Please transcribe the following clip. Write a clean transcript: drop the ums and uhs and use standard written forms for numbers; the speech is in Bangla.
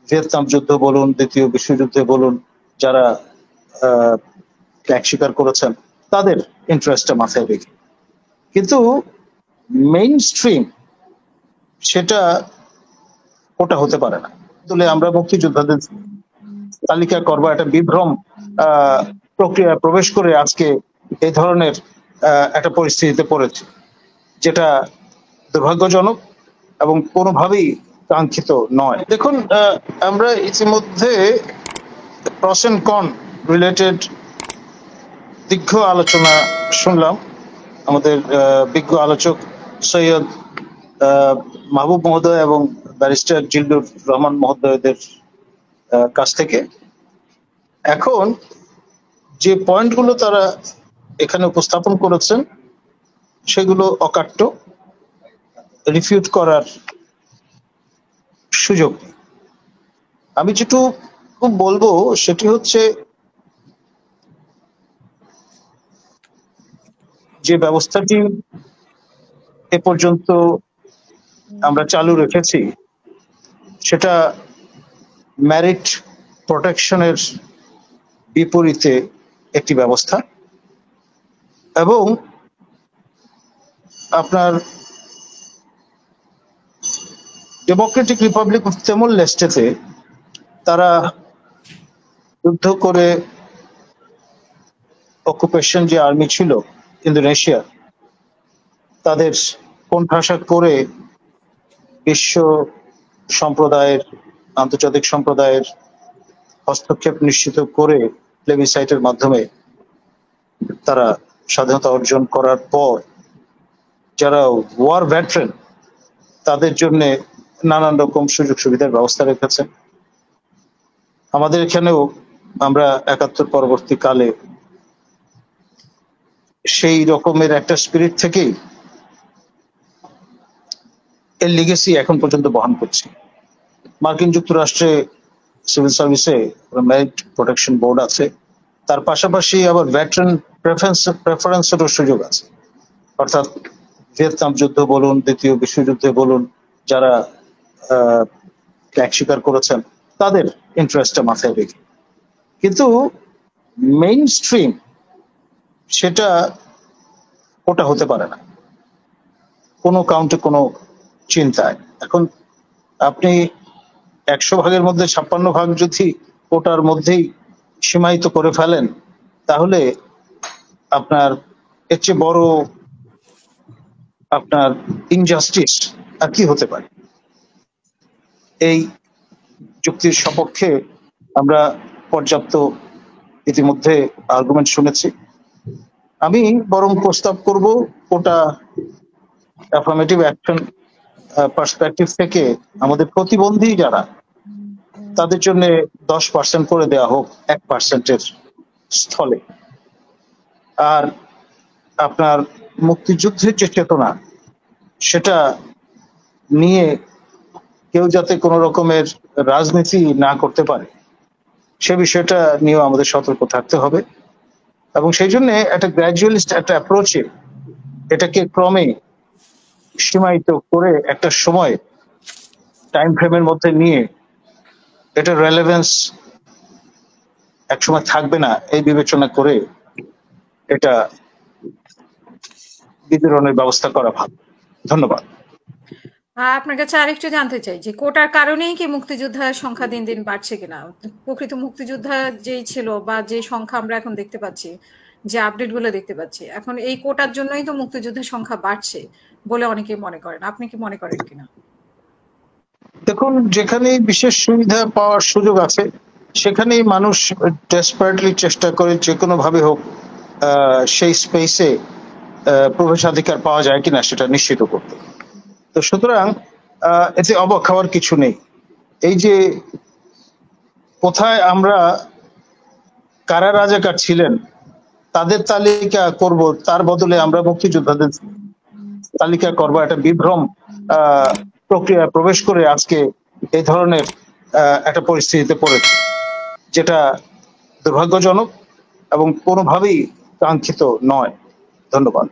ভিয়েতনাম যুদ্ধ বলুন, দ্বিতীয় বিশ্বযুদ্ধে বলুন, যারা ত্যাগ স্বীকার করেছেন তাদের ইন্টারেস্টটা মাথায় রেখে। কিন্তু মেইন স্ট্রিম সেটা ওটা হতে পারে না। তাহলে আমরা মুক্তিযোদ্ধাদের তালিকা করবো একটা বিভ্রম প্রক্রিয়া প্রবেশ করে আজকে এই ধরনের একটা পরিস্থিতিতে পড়েছে, যেটা দুর্ভাগ্যজনক এবং কোনোভাবেই কাঙ্ক্ষিত নয়। দেখুন, আমরা ইতিমধ্যে প্রস এন্ড কন রিলেটেড দীর্ঘ আলোচনা শুনলাম আমাদের বিজ্ঞ আলোচক সৈয়দ মাহবুব মহোদয় এবং ব্যারিস্টার জিল্লুর রহমান মহোদয়দের কাছ থেকে। এখন যে পয়েন্টগুলো তারা এখানে উপস্থাপন করেছেন সেগুলো অকাট্য, রিফিউট করার সুযোগ নেই। আমি যেটুকু বলবো সেটি হচ্ছে, যে ব্যবস্থাটি এ পর্যন্ত আমরা চালু রেখেছি সেটা ম্যারিট প্রোটেকশনের বিপরীতে একটি ব্যবস্থা, এবং আপনার ডেমোক্রেটিক রিপাবলিক অফ তিমুর লেস্টেতে তারা যুদ্ধ করে অকুপেশন যে আর্মি ছিল ইন্দোনেশিয়া, তাদের কোণঠাসা করে বিশ্ব সম্প্রদায়ের, আন্তর্জাতিক সম্প্রদায়ের হস্তক্ষেপ নিশ্চিত করে প্লেবিসাইটের মাধ্যমে তারা স্বাধীনতা অর্জন করার পর যারা ওয়ার ভেটারেন তাদের জন্য নানান রকম সুযোগ সুবিধার ব্যবস্থা রেখেছে। আমাদের এখানেও আমরা ৭১ পরবর্তীকালে সেই রকমের একটা স্পিরিট থেকেই এর লিগেসি এখন পর্যন্ত বহন করছি। মার্কিন যুক্তরাষ্ট্রে সিভিল সার্ভিসে মেরিট প্রোটেকশন বোর্ড আছে, তার পাশাপাশি আবার ভেটারেন প্রেফারেন্সেরও সুযোগ আছে। অর্থাৎ ভিয়েতনাম যুদ্ধ বলুন, দ্বিতীয় বিশ্বযুদ্ধে বলুন, যারা ত্যাগ স্বীকার করেছেন তাদের ইন্টারেস্টটা মাথায় রেখে। কিন্তু মেইন স্ট্রিম সেটা ওটা হতে পারে না কোনো কাউন্টে, কোনো চিন্তায়। এখন আপনি ১০০ ভাগের মধ্যে ৫৬ ভাগ যদি ওটার মধ্যেই সীমায়িত করে ফেলেন, তাহলে আপনার এর চেয়ে বড় আপনার ইনজাস্টিস আর কি হতে পারে। এই যুক্তির সপক্ষে আমরা পর্যাপ্ত ইতিমধ্যে আর্গুমেন্ট শুনেছি। আমি বরং প্রস্তাব করব ওটা অ্যাফার্মেটিভ অ্যাকশন পার্সপেক্টিভ থেকে আমাদের প্রতিবন্ধী যারা, তাদের জন্য 10% করে দেওয়া হোক 1%-এর স্থলে। আর আপনার মুক্তিযুদ্ধের যে চেতনা সেটা নিয়ে কেউ যাতে কোনো রকমের রাজনীতি না করতে পারে সে বিষয়টা নিয়েও আমাদের সতর্ক থাকতে হবে, এবং সেই জন্য একটা গ্র্যাজুয়ালিস্ট একটা অ্যাপ্রোচে এটাকে ক্রমে সীমায়িত করে একটা সময় টাইম ফ্রেমের মধ্যে নিয়ে এটা রেলেভেন্স একসময় থাকবে না এই বিবেচনা করে এটা বিতরণের ব্যবস্থা করা ভালো। ধন্যবাদ। আপনার কাছে আরেকটু জানতে চাই যে কোটার কারণেই কি মুক্তিযোদ্ধার সংখ্যা দিন দিন বাড়ছে কিনা? প্রকৃত মুক্তিযোদ্ধা যেই ছিল বা যে সংখ্যা আমরা এখন দেখতে পাচ্ছি, যে আপডেট গুলো দেখতে পাচ্ছি, এখন এই কোটার জন্যই তো মুক্তিযোদ্ধার সংখ্যা বাড়ছে বলে অনেকে মনে করেন। আপনি কি মনে করেন কিনা? দেখুন, যেখানে বিশেষ সুবিধা পাওয়ার সুযোগ আছে সেখানেই মানুষ ডেসপারেটলি চেষ্টা করে যে কোনো ভাবে হোক সেই স্পেসে প্রবেশাধিকার পাওয়া যায় কিনা সেটা নিশ্চিত করতে। তো সুতরাং এতে অবাক হওয়ার কিছু নেই। এই যে কোথায় আমরা কারা রাজাকার ছিলেন তাদের তালিকা করব, তার বদলে আমরা মুক্তিযোদ্ধাদের তালিকা করবো, একটা বিভ্রম প্রক্রিয়া প্রবেশ করে আজকে এই ধরনের একটা পরিস্থিতিতে পড়েছে, যেটা দুর্ভাগ্যজনক এবং কোনোভাবেই কাঙ্ক্ষিত নয়। ধন্যবাদ।